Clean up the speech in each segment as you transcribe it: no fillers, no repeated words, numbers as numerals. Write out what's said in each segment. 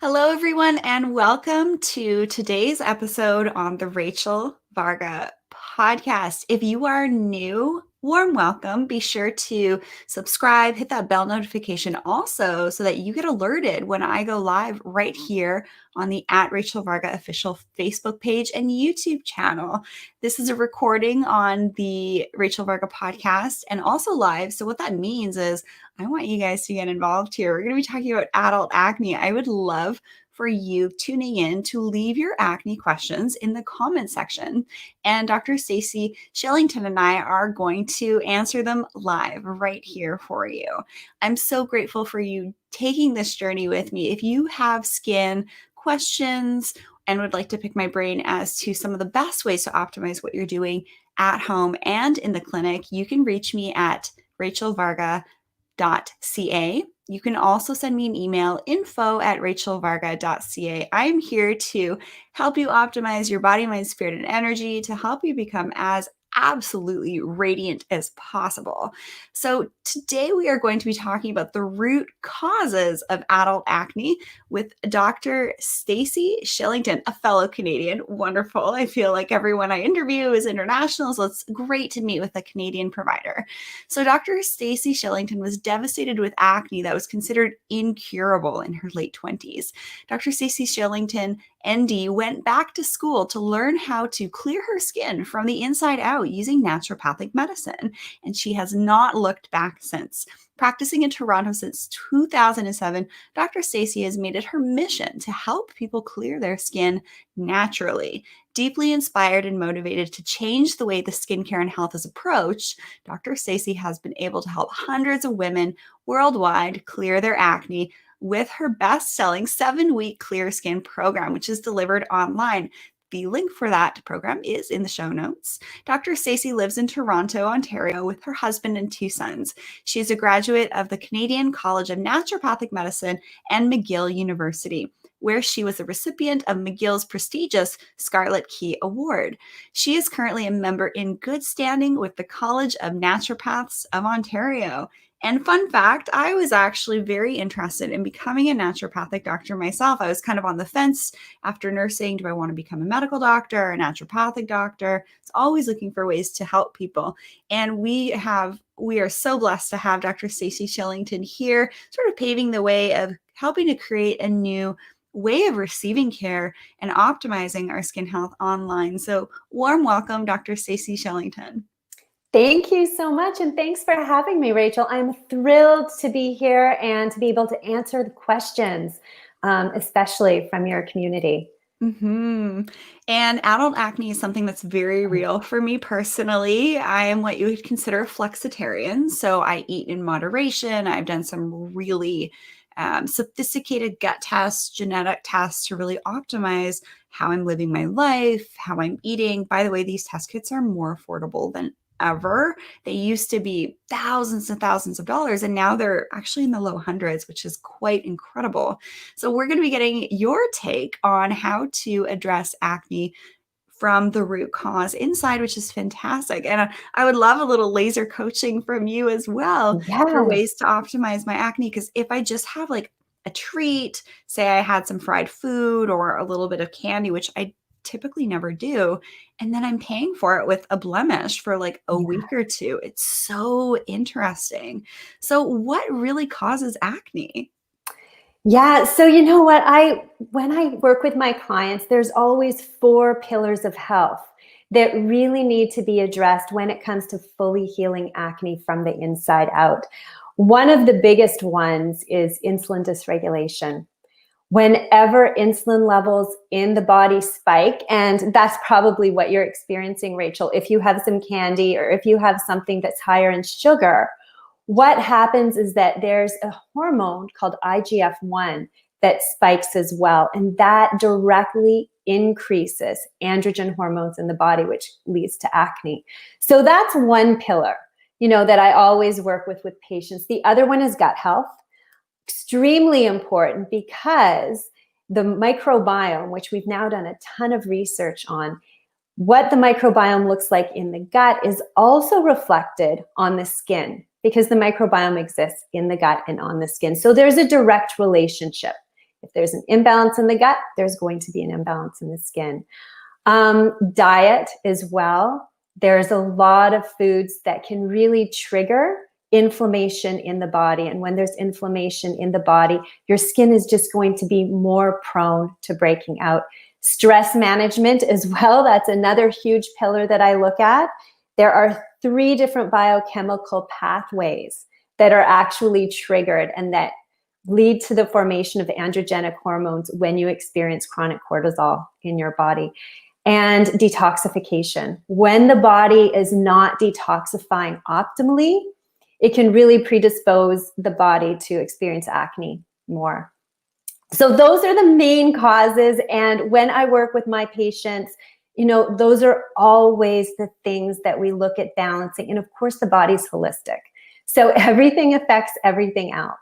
Hello, everyone, and welcome to today's episode on the Rachel Varga podcast. If you are new, warm welcome. Be sure to subscribe, hit that bell notification also so that you get alerted when I go live right here on the Rachel Varga official Facebook page and YouTube channel. This is a recording on the Rachel Varga podcast and also live. So what that means is I want you guys to get involved here. We're going to be talking about adult acne. I would love for you tuning in to leave your acne questions in the comment section. And Dr. Stacey Shillington and I are going to answer them live right here for you. I'm so grateful for you taking this journey with me. If you have skin questions and would like to pick my brain as to some of the best ways to optimize what you're doing at home and in the clinic, you can reach me at RachelVarga.ca. You can also send me an email, info@RachelVarga.ca. I'm here to help you optimize your body, mind, spirit, and energy to help you become as absolutely radiant as possible. So today we are going to be talking about the root causes of adult acne with Dr. Stacey Shillington, a fellow Canadian. Wonderful. I feel like everyone I interview is international, so it's great to meet with a Canadian provider. So Dr. Stacey Shillington was devastated with acne that was considered incurable in her late 20s. Dr. Stacey Shillington ND went back to school to learn how to clear her skin from the inside out using naturopathic medicine, and she has not looked back since. Practicing in Toronto since 2007, Dr. Stacey has made it her mission to help people clear their skin naturally. Deeply inspired and motivated to change the way the skincare and health is approached, Dr. Stacey has been able to help hundreds of women worldwide clear their acne with her best-selling 7-week Clear Skin program, which is delivered online. The link for that program is in the show notes. Dr. Stacey lives in Toronto, Ontario, with her husband and 2 sons. She is a graduate of the Canadian College of Naturopathic Medicine and McGill University, where she was a recipient of McGill's prestigious Scarlet Key Award. She is currently a member in good standing with the College of Naturopaths of Ontario. And fun fact, I was actually very interested in becoming a naturopathic doctor myself. I was kind of on the fence after nursing. Do I want to become a medical doctor, a naturopathic doctor? It's always looking for ways to help people. And we are so blessed to have Dr. Stacey Shillington here, sort of paving the way of helping to create a new way of receiving care and optimizing our skin health online. So warm welcome, Dr. Stacey Shillington. Thank you so much, and thanks for having me, Rachel. I'm thrilled to be here and to be able to answer the questions, especially from your community. Mm-hmm. And adult acne is something that's very real for me personally. I am what you would consider a flexitarian, so I eat in moderation. I've done some really sophisticated gut tests, genetic tests to really optimize how I'm living my life, how I'm eating. By the way, these test kits are more affordable than ever. They used to be thousands and thousands of dollars, and now they're actually in the low hundreds, which is quite incredible. So we're going to be getting your take on how to address acne from the root cause inside, which is fantastic. And I would love a little laser coaching from you as well for Yes. ways to optimize my acne. Because if I just have like a treat, say I had some fried food or a little bit of candy, which I typically never do, and then I'm paying for it with a blemish for like a week or two. It's so interesting. So what really causes acne? Yeah, so you know what, when I work with my clients, there's always 4 pillars of health that really need to be addressed when it comes to fully healing acne from the inside out. One of the biggest ones is insulin dysregulation. Whenever insulin levels in the body spike, and that's probably what you're experiencing, Rachel, if you have some candy or if you have something that's higher in sugar, what happens is that there's a hormone called IGF-1 that spikes as well, and that directly increases androgen hormones in the body, which leads to acne. So that's one pillar, that I always work with patients. The other one is gut health. Extremely important because the microbiome, which we've now done a ton of research on, what the microbiome looks like in the gut is also reflected on the skin because the microbiome exists in the gut and on the skin. So there's a direct relationship. If there's an imbalance in the gut, there's going to be an imbalance in the skin. Diet as well. There's a lot of foods that can really trigger inflammation in the body. And when there's inflammation in the body, your skin is just going to be more prone to breaking out. Stress management as well. That's another huge pillar that I look at. There are 3 different biochemical pathways that are actually triggered and that lead to the formation of androgenic hormones when you experience chronic cortisol in your body. And detoxification. When the body is not detoxifying optimally, it can really predispose the body to experience acne more. So those are the main causes. And when I work with my patients, those are always the things that we look at balancing. And of course, the body's holistic. So everything affects everything else.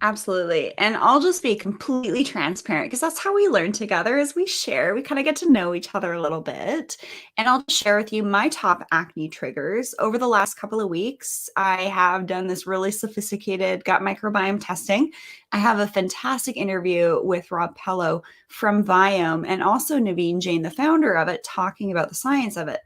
Absolutely. And I'll just be completely transparent because that's how we learn together as we share. We kind of get to know each other a little bit. And I'll share with you my top acne triggers. Over the last couple of weeks, I have done this really sophisticated gut microbiome testing. I have a fantastic interview with Rob Pello from Viome and also Naveen Jain, the founder of it, talking about the science of it.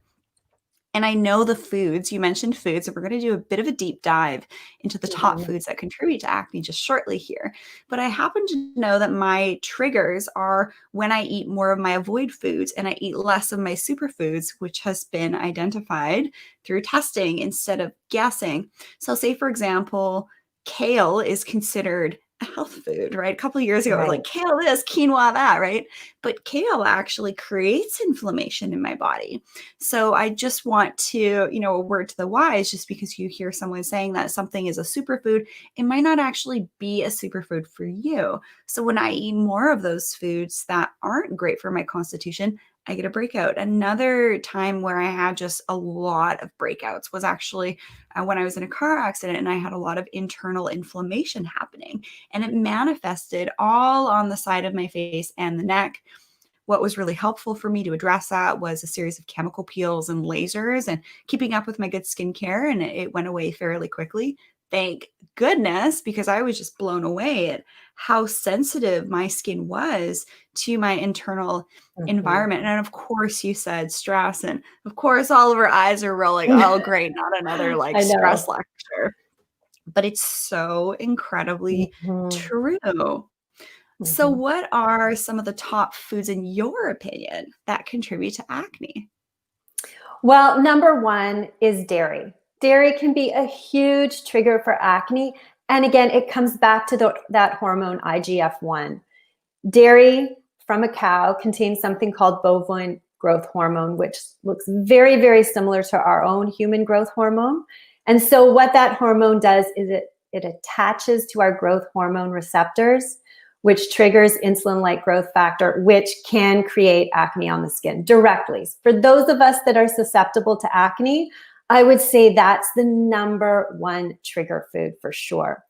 And I know the foods, you mentioned foods, so we're going to do a bit of a deep dive into the top foods that contribute to acne just shortly here. But I happen to know that my triggers are when I eat more of my avoid foods and I eat less of my superfoods, which has been identified through testing instead of guessing. So say, for example, kale is considered a health food, right? A couple of years ago, I was like, kale this, quinoa that, right? But kale actually creates inflammation in my body. So I just want to, a word to the wise, just because you hear someone saying that something is a superfood, it might not actually be a superfood for you. So when I eat more of those foods that aren't great for my constitution, I get a breakout. Another time where I had just a lot of breakouts was actually when I was in a car accident and I had a lot of internal inflammation happening, and it manifested all on the side of my face and the neck. What was really helpful for me to address that was a series of chemical peels and lasers and keeping up with my good skincare, and it went away fairly quickly. Thank goodness, because I was just blown away at how sensitive my skin was to my internal environment. And of course, you said stress, and of course, all of our eyes are rolling. Oh, great, not another stress lecture. But it's so incredibly true. So what are some of the top foods, in your opinion, that contribute to acne? Well, number 1 is dairy. Dairy can be a huge trigger for acne. And again, it comes back to that hormone IGF-1. Dairy from a cow contains something called bovine growth hormone, which looks very, very similar to our own human growth hormone. And so what that hormone does is it attaches to our growth hormone receptors, which triggers insulin-like growth factor, which can create acne on the skin directly. For those of us that are susceptible to acne, I would say that's the number 1 trigger food for sure.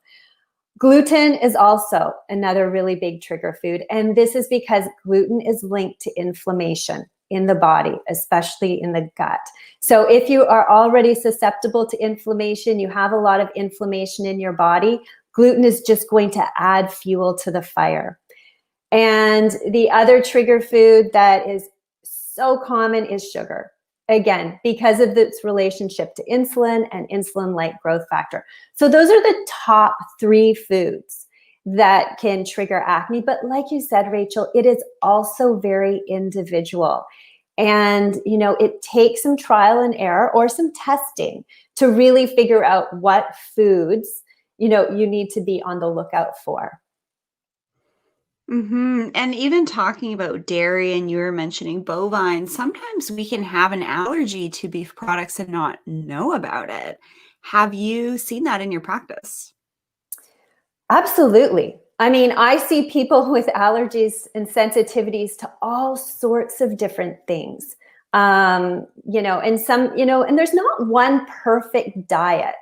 Gluten is also another really big trigger food. And this is because gluten is linked to inflammation in the body, especially in the gut. So if you are already susceptible to inflammation, you have a lot of inflammation in your body, gluten is just going to add fuel to the fire. And the other trigger food that is so common is sugar. Again, because of its relationship to insulin and insulin-like growth factor. So those are the top 3 foods that can trigger acne. But like you said, Rachel, it is also very individual. And, it takes some trial and error or some testing to really figure out what foods, you need to be on the lookout for. And even talking about dairy, and you were mentioning bovine, sometimes we can have an allergy to beef products and not know about it. Have you seen that in your practice? Absolutely. I mean, I see people with allergies and sensitivities to all sorts of different things. And there's not one perfect diet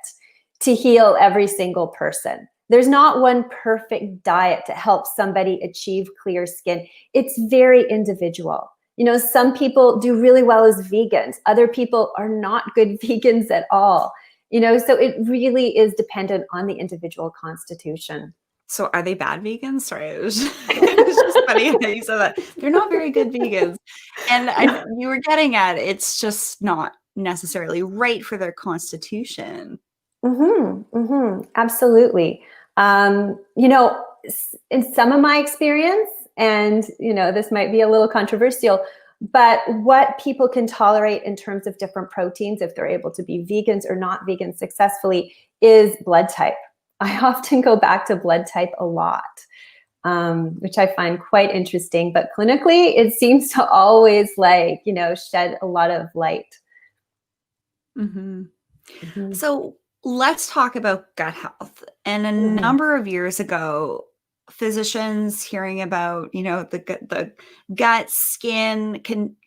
to heal every single person. There's not one perfect diet to help somebody achieve clear skin. It's very individual. Some people do really well as vegans. Other people are not good vegans at all. So it really is dependent on the individual constitution. So are they bad vegans? Sorry, it's just funny how you said that. They're not very good vegans. And you were getting at it's just not necessarily right for their constitution. Absolutely. In some of my experience, and this might be a little controversial, but what people can tolerate in terms of different proteins, if they're able to be vegans or not vegans successfully, is blood type. I often go back to blood type a lot, which I find quite interesting. But clinically, it seems to always shed a lot of light. Mm-hmm. Mm-hmm. So let's talk about gut health. And a number of years ago, physicians hearing about, the gut skin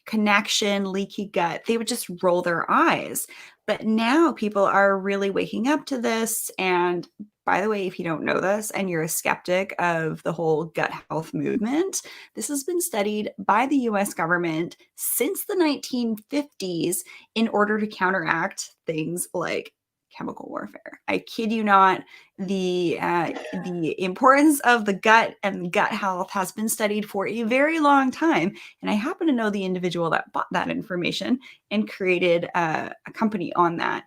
connection, leaky gut, they would just roll their eyes. But now people are really waking up to this. And by the way, if you don't know this and you're a skeptic of the whole gut health movement, this has been studied by the US government since the 1950s in order to counteract things like chemical warfare. I kid you not. The importance of the gut and gut health has been studied for a very long time, and I happen to know the individual that bought that information and created a company on that.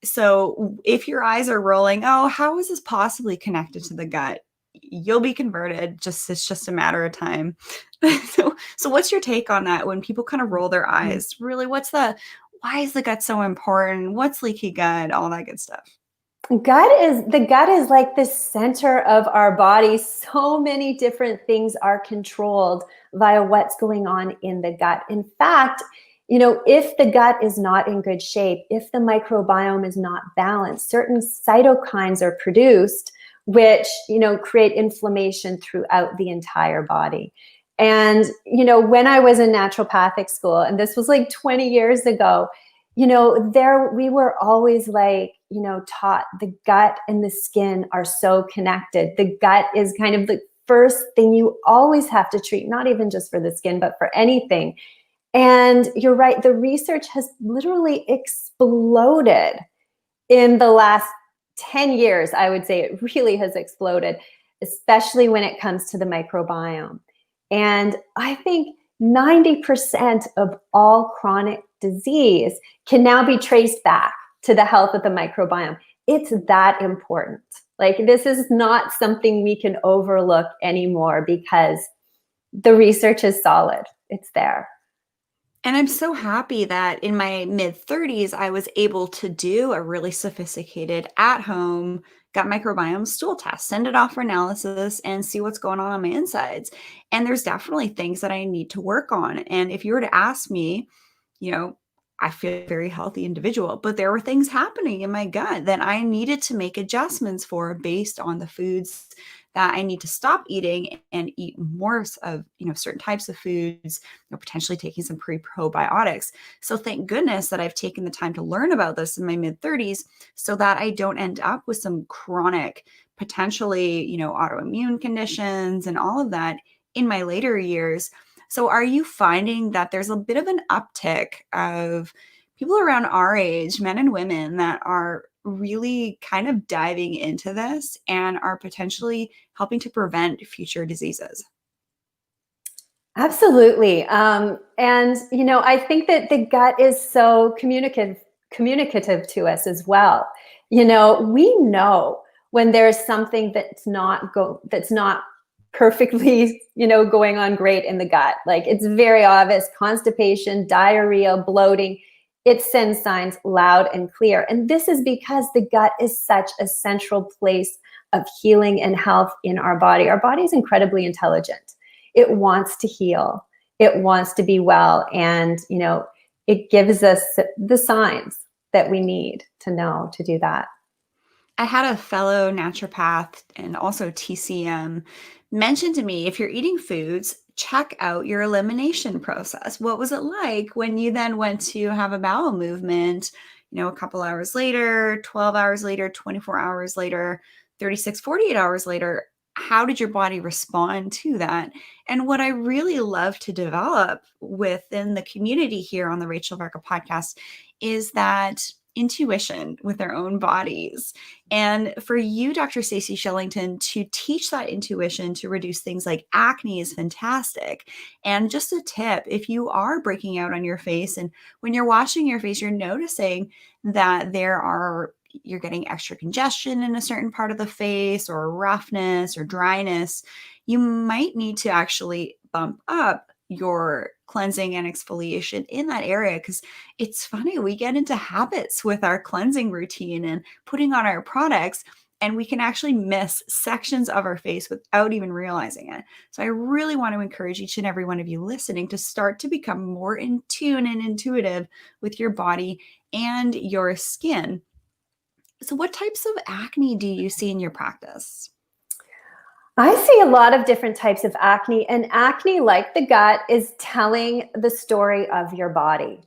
So if your eyes are rolling, oh, how is this possibly connected to the gut? You'll be converted. It's just a matter of time. So what's your take on that when people kind of roll their eyes? Really, why is the gut so important? What's leaky gut? All that good stuff. The gut is like the center of our body. So many different things are controlled via what's going on in the gut. In fact, if the gut is not in good shape, if the microbiome is not balanced, certain cytokines are produced, which, create inflammation throughout the entire body. And, when I was in naturopathic school, and this was like 20 years ago, we were always taught the gut and the skin are so connected. The gut is kind of the first thing you always have to treat, not even just for the skin, but for anything. And you're right, the research has literally exploded in the last 10 years. I would say it really has exploded, especially when it comes to the microbiome. And I think 90% of all chronic disease can now be traced back to the health of the microbiome. It's that important. This is not something we can overlook anymore because the research is solid. It's there. And I'm so happy that in my mid-30s, I was able to do a really sophisticated at-home gut microbiome stool test, send it off for analysis, and see what's going on my insides. And there's definitely things that I need to work on. And if you were to ask me, I feel a very healthy individual, but there were things happening in my gut that I needed to make adjustments for based on the foods that I need to stop eating and eat more of, certain types of foods, potentially taking some probiotics. So thank goodness that I've taken the time to learn about this in my mid-30s so that I don't end up with some chronic, potentially, autoimmune conditions and all of that in my later years. So are you finding that there's a bit of an uptick of people around our age, men and women, that are really kind of diving into this and are potentially helping to prevent future diseases? Absolutely. I think that the gut is so communicative to us as well. We know when there's something that's not perfectly, going on great in the gut. It's very obvious: constipation, diarrhea, bloating. It sends signs loud and clear. And this is because the gut is such a central place of healing and health in our body. Our body is incredibly intelligent. It wants to heal. It wants to be well. And, it gives us the signs that we need to know to do that. I had a fellow naturopath and also TCM mention to me, if you're eating foods, check out your elimination process. What was it like when you then went to have a bowel movement, a couple hours later, 12 hours later, 24 hours later, 36, 48 hours later? How did your body respond to that? And what I really love to develop within the community here on the Rachel Varga podcast is that intuition with their own bodies. And for you, Dr. Stacey Shillington, to teach that intuition to reduce things like acne is fantastic. And just a tip, if you are breaking out on your face and when you're washing your face, you're noticing that you're getting extra congestion in a certain part of the face or roughness or dryness, you might need to actually bump up your cleansing and exfoliation in that area. Because it's funny, we get into habits with our cleansing routine and putting on our products, and we can actually miss sections of our face without even realizing it. So I really want to encourage each and every one of you listening to start to become more in tune and intuitive with your body and your skin. So what types of acne do you see in your practice? I see a lot of different types of acne, and acne, like the gut, is telling the story of your body.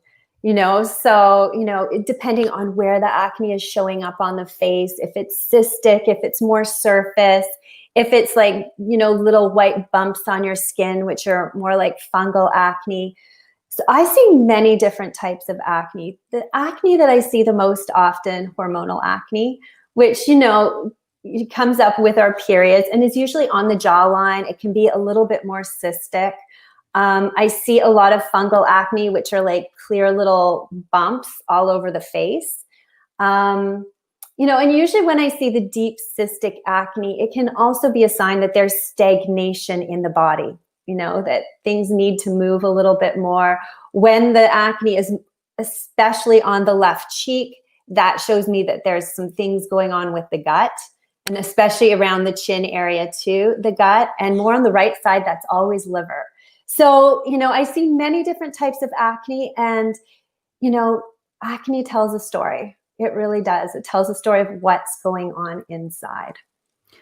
So, depending on where the acne is showing up on the face, if it's cystic, if it's more surface, if it's like, little white bumps on your skin, which are more like fungal acne. So I see many different types of acne. The acne that I see the most often, hormonal acne, which, it comes up with our periods and is usually on the jawline. It can be a little bit more cystic. I see a lot of fungal acne, which are like clear little bumps all over the face. And usually when I see the deep cystic acne, it can also be a sign that there's stagnation in the body, that things need to move a little bit more. When the acne is especially on the left cheek, that shows me that there's some things going on with the gut, and especially around the chin area too, the gut, and more on the right side, that's always liver. So, I see many different types of acne, and, acne tells a story. It really does. It tells a story of what's going on inside.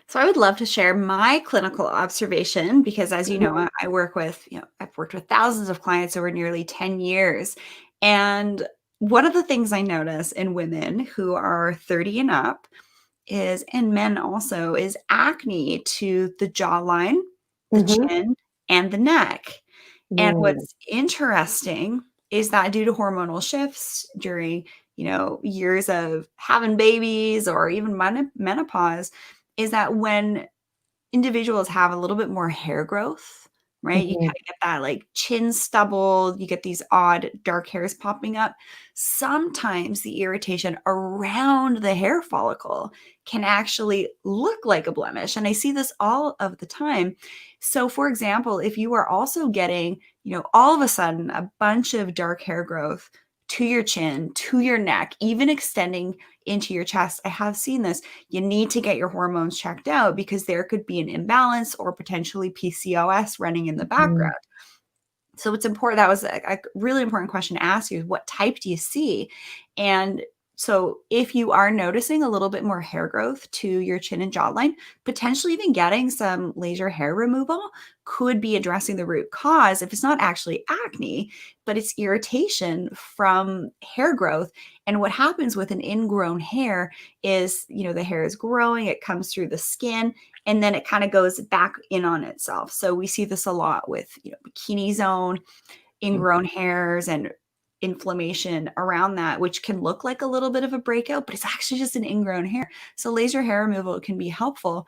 So I would love to share my clinical observation because, as you know, I work with, I've worked with thousands of clients over nearly 10 years. And one of the things I notice in women who are 30 and up and men also, is acne to the jawline, the chin, and the neck. And what's interesting is that due to hormonal shifts during, years of having babies or even menopause, is that when individuals have a little bit more hair growth, right? You kind of get that like chin stubble, you get these odd dark hairs popping up. Sometimes the irritation around the hair follicle can actually look like a blemish. And I see this all of the time. So for example, if you are also getting, all of a sudden a bunch of dark hair growth to your chin, to your neck, even extending into your chest, I have seen this. You need to get your hormones checked out because there could be an imbalance or potentially PCOS running in the background. So it's important. That was a really important question to ask you. What type do you see? And so if you are noticing a little bit more hair growth to your chin and jawline, potentially even getting some laser hair removal could be addressing the root cause. If it's not actually acne, but it's irritation from hair growth. And what happens with an ingrown hair is, the hair is growing, it comes through the skin, and then it kind of goes back in on itself. So we see this a lot with, bikini zone, ingrown hairs, and inflammation around that, which can look like a little bit of a breakout, but it's actually just an ingrown hair. So laser hair removal can be helpful,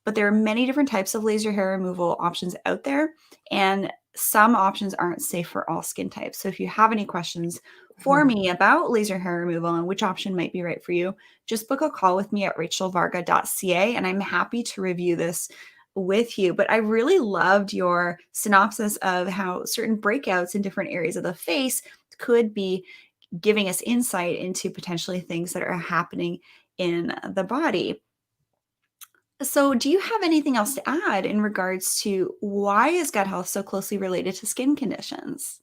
but there are many different types of laser hair removal options out there, and some options aren't safe for all skin types. So if you have any questions for me about laser hair removal and which option might be right for you, just book a call with me at RachelVarga.ca, and I'm happy to review this with you. But I really loved your synopsis of how certain breakouts in different areas of the face could be giving us insight into potentially things that are happening in the body. So do you have anything else to add in regards to why is gut health so closely related to skin conditions?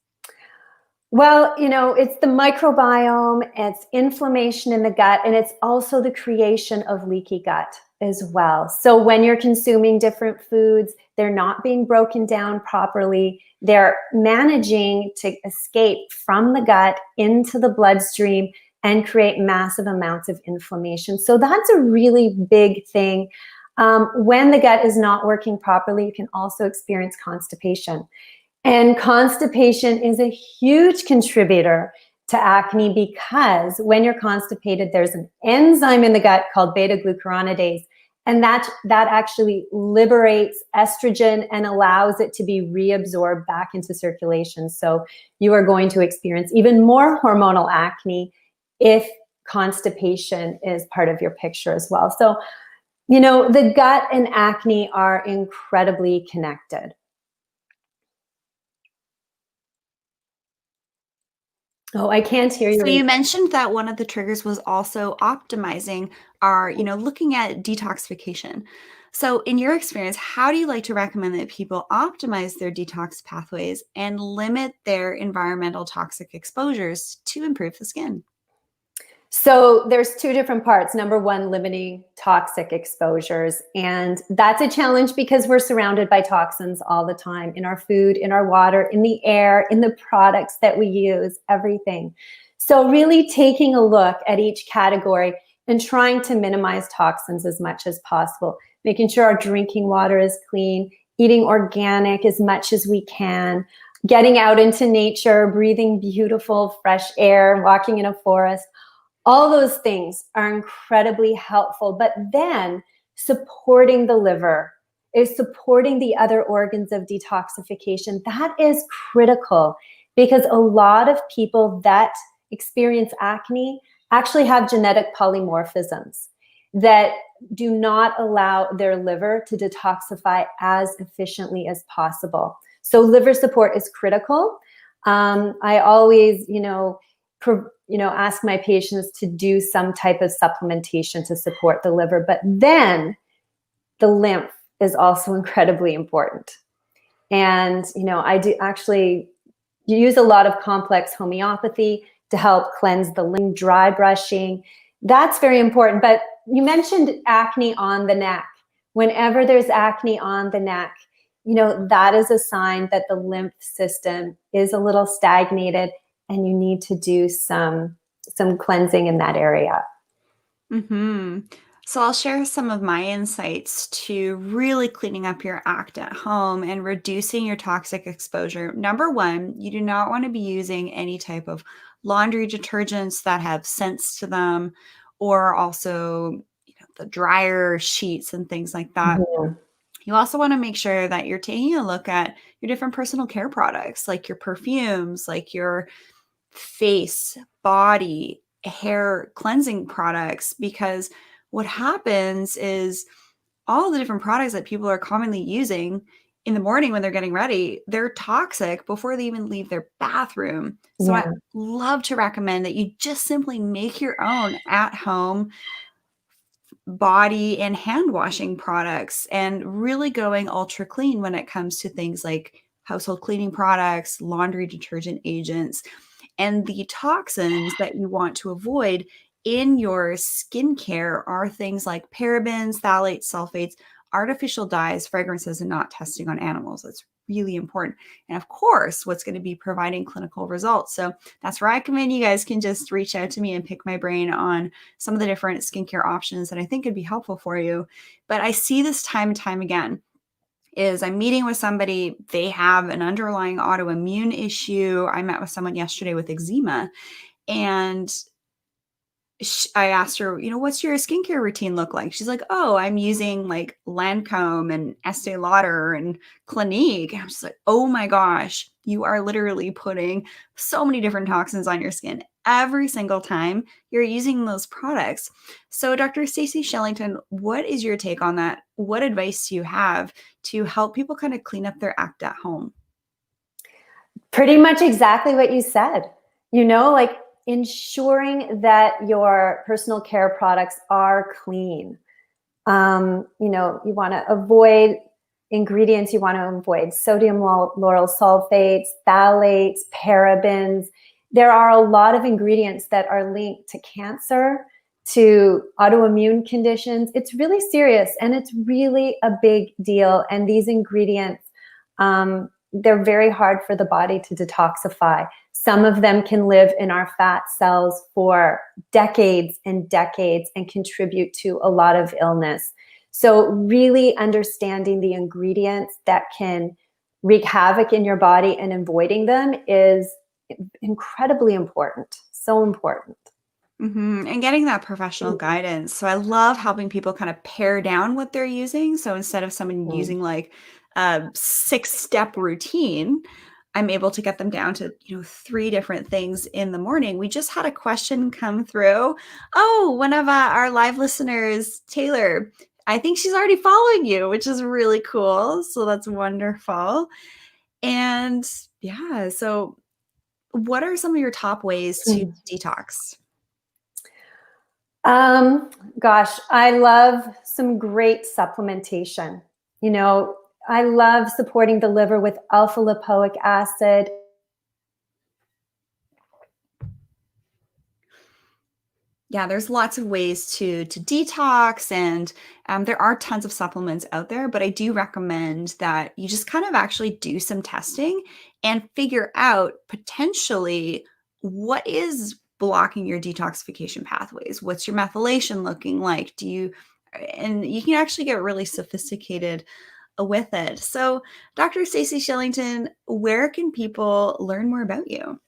Well, it's the microbiome, it's inflammation in the gut, and it's also the creation of leaky gut as well. So when you're consuming different foods, they're not being broken down properly. They're managing to escape from the gut into the bloodstream and create massive amounts of inflammation. So that's a really big thing. When the gut is not working properly, you can also experience constipation. And constipation is a huge contributor to acne, because when you're constipated, there's an enzyme in the gut called beta-glucuronidase, and that actually liberates estrogen and allows it to be reabsorbed back into circulation. So you are going to experience even more hormonal acne if constipation is part of your picture as well. So, you know, the gut and acne are incredibly connected. Oh, I can't hear you. So you mentioned that one of the triggers was also optimizing our, looking at detoxification. So in your experience, how do you like to recommend that people optimize their detox pathways and limit their environmental toxic exposures to improve the skin? So there's two different parts. Number one, limiting toxic exposures. And that's a challenge because we're surrounded by toxins all the time in our food, in our water, in the air, in the products that we use, everything. So really taking a look at each category and trying to minimize toxins as much as possible, making sure our drinking water is clean, eating organic as much as we can, getting out into nature, breathing beautiful, fresh air, walking in a forest. All those things are incredibly helpful, but then supporting the liver is supporting the other organs of detoxification. That is critical because a lot of people that experience acne actually have genetic polymorphisms that do not allow their liver to detoxify as efficiently as possible. So liver support is critical. I always, ask my patients to do some type of supplementation to support the liver, but then the lymph is also incredibly important. And, I do actually use a lot of complex homeopathy to help cleanse the lymph, dry brushing. That's very important. But you mentioned acne on the neck. Whenever there's acne on the neck, that is a sign that the lymph system is a little stagnated and you need to do some cleansing in that area. Mm-hmm. So I'll share some of my insights to really cleaning up your act at home and reducing your toxic exposure. Number one, you do not want to be using any type of laundry detergents that have scents to them, or also the dryer sheets and things like that. Mhm. You also want to make sure that you're taking a look at your different personal care products, like your perfumes, like your face, body, hair cleansing products, because what happens is all the different products that people are commonly using in the morning when they're getting ready, they're toxic before they even leave their bathroom. So I Yeah. love to recommend that you just simply make your own at home body and hand washing products and really going ultra clean when it comes to things like household cleaning products, laundry detergent agents, and the toxins that you want to avoid in your skincare are things like parabens, phthalates, sulfates, artificial dyes, fragrances, and not testing on animals. That's really important. And of course, what's going to be providing clinical results. So that's where I come in. You guys can just reach out to me and pick my brain on some of the different skincare options that I think could be helpful for you. But I see this time and time again. Is I'm meeting with somebody, they have an underlying autoimmune issue. I met with someone yesterday with eczema, and I asked her, what's your skincare routine look like? She's like, oh, I'm using like Lancome and Estee Lauder and Clinique. And I'm just like, oh my gosh, you are literally putting so many different toxins on your skin every single time you're using those products. So Dr. Stacey Shillington, what is your take on that? What advice do you have to help people kind of clean up their act at home? Pretty much exactly what you said. Like ensuring that your personal care products are clean. You want to avoid ingredients. You want to avoid sodium lauryl sulfates, phthalates, parabens. There are a lot of ingredients that are linked to cancer, to autoimmune conditions. It's really serious and it's really a big deal. And these ingredients, they're very hard for the body to detoxify. Some of them can live in our fat cells for decades and decades and contribute to a lot of illness. So really understanding the ingredients that can wreak havoc in your body and avoiding them is incredibly important. So important. And getting that professional guidance. So I love helping people kind of pare down what they're using. So instead of someone Mm. using like a 6-step routine, I'm able to get them down to, 3 different things in the morning. We just had a question come through. Oh, one of our live listeners, Taylor, I think she's already following you, which is really cool. So that's wonderful. And yeah, so what are some of your top ways to Mm. detox? Gosh, I love some great supplementation. You know, I love supporting the liver with alpha lipoic acid. Yeah, there's lots of ways to detox, and there are tons of supplements out there, but I do recommend that you just kind of actually do some testing and figure out potentially what is blocking your detoxification pathways. What's your methylation looking like? And you can actually get really sophisticated with it. So, Dr. Stacey Shillington, where can people learn more about you?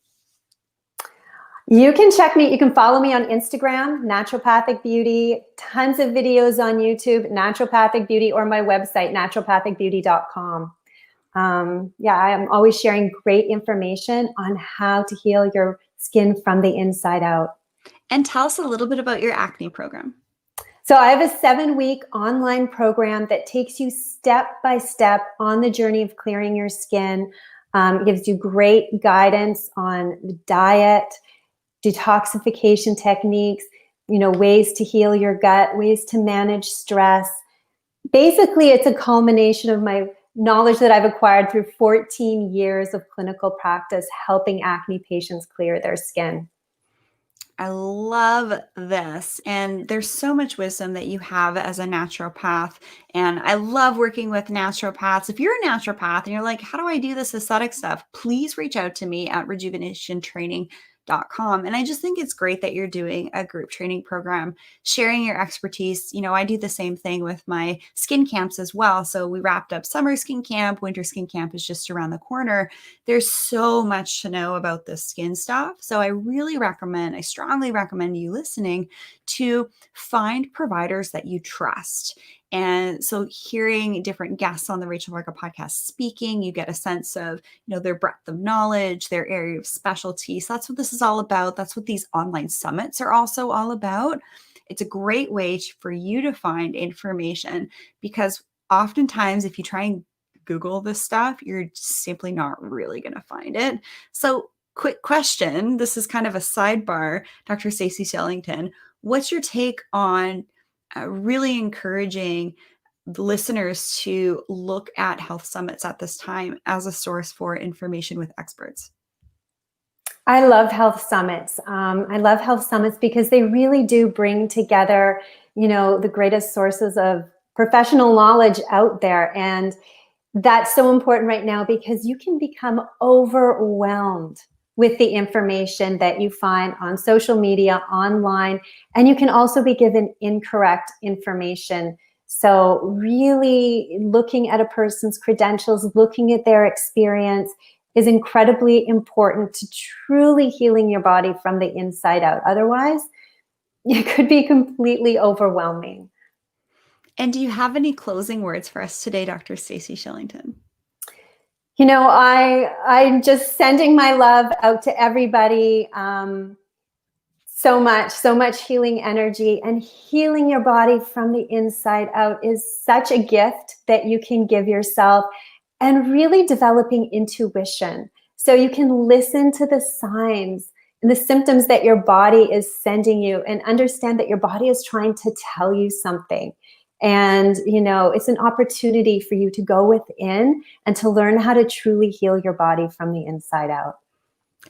You can check me, you can follow me on Instagram, Naturopathic Beauty, tons of videos on YouTube, Naturopathic Beauty, or my website, naturopathicbeauty.com. Yeah, I am always sharing great information on how to heal your skin from the inside out. And tell us a little bit about your acne program. So I have a 7-week online program that takes you step by step on the journey of clearing your skin. It gives you great guidance on diet, detoxification techniques, ways to heal your gut, ways to manage stress. Basically, it's a culmination of my knowledge that I've acquired through 14 years of clinical practice helping acne patients clear their skin. I love this. And there's so much wisdom that you have as a naturopath. And I love working with naturopaths. If you're a naturopath and you're like, how do I do this aesthetic stuff? Please reach out to me at rejuvenationtraining.com. And I just think it's great that you're doing a group training program, sharing your expertise. I do the same thing with my skin camps as well. So we wrapped up summer skin camp, winter skin camp is just around the corner. There's so much to know about this skin stuff. So I strongly recommend you listening to find providers that you trust. And so hearing different guests on the Rachel Varga podcast speaking, you get a sense of, their breadth of knowledge, their area of specialty. So that's what this is all about. That's what these online summits are also all about. It's a great way for you to find information, because oftentimes if you try and Google this stuff, you're simply not really going to find it. So quick question. This is kind of a sidebar, Dr. Stacey Shillington. What's your take on really encouraging the listeners to look at health summits at this time as a source for information with experts? I love health summits. I love health summits because they really do bring together, the greatest sources of professional knowledge out there. And that's so important right now because you can become overwhelmed with the information that you find on social media, online, and you can also be given incorrect information. So really looking at a person's credentials, looking at their experience is incredibly important to truly healing your body from the inside out. Otherwise, it could be completely overwhelming. And do you have any closing words for us today, Dr. Stacey Shillington? I'm just sending my love out to everybody. So much healing energy, and healing your body from the inside out is such a gift that you can give yourself, and really developing intuition. So you can listen to the signs and the symptoms that your body is sending you and understand that your body is trying to tell you something. And, it's an opportunity for you to go within and to learn how to truly heal your body from the inside out.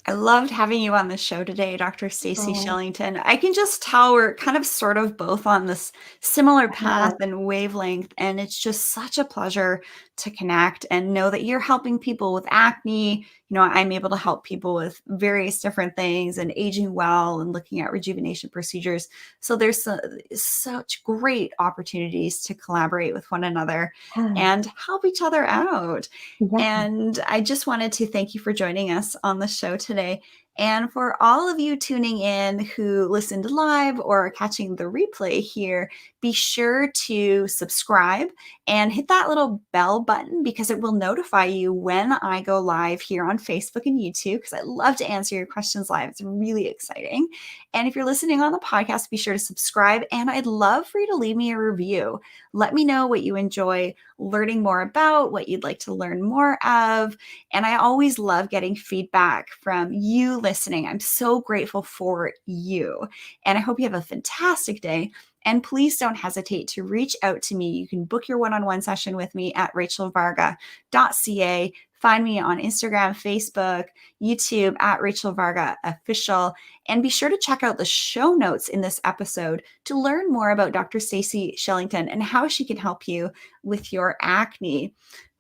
I loved having you on the show today, Dr. Stacey Shillington. I can just tell we're kind of sort of both on this similar path and wavelength, and it's just such a pleasure to connect and know that you're helping people with acne. I'm able to help people with various different things and aging well and looking at rejuvenation procedures. So there's such great opportunities to collaborate with one another and help each other out. Yeah. And I just wanted to thank you for joining us on the show today. today. And for all of you tuning in who listened live or are catching the replay here, be sure to subscribe and hit that little bell button because it will notify you when I go live here on Facebook and YouTube, because I love to answer your questions live. It's really exciting. And if you're listening on the podcast, be sure to subscribe. And I'd love for you to leave me a review. Let me know what you enjoy learning more about, what you'd like to learn more of. And I always love getting feedback from you listening. I'm so grateful for you. And I hope you have a fantastic day. And please don't hesitate to reach out to me. You can book your one-on-one session with me at RachelVarga.ca. Find me on Instagram, Facebook, YouTube at Rachel Varga Official. And be sure to check out the show notes in this episode to learn more about Dr. Stacey Shillington and how she can help you with your acne.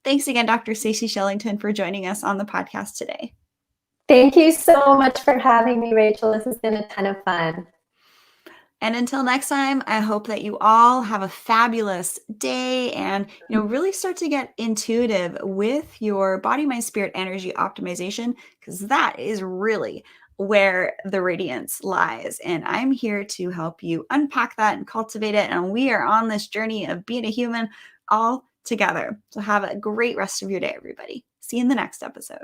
Thanks again, Dr. Stacey Shillington, for joining us on the podcast today. Thank you so much for having me, Rachel. This has been a ton of fun. And until next time, I hope that you all have a fabulous day and, really start to get intuitive with your body, mind, spirit, energy optimization, because that is really where the radiance lies. And I'm here to help you unpack that and cultivate it. And we are on this journey of being a human all together. So have a great rest of your day, everybody. See you in the next episode.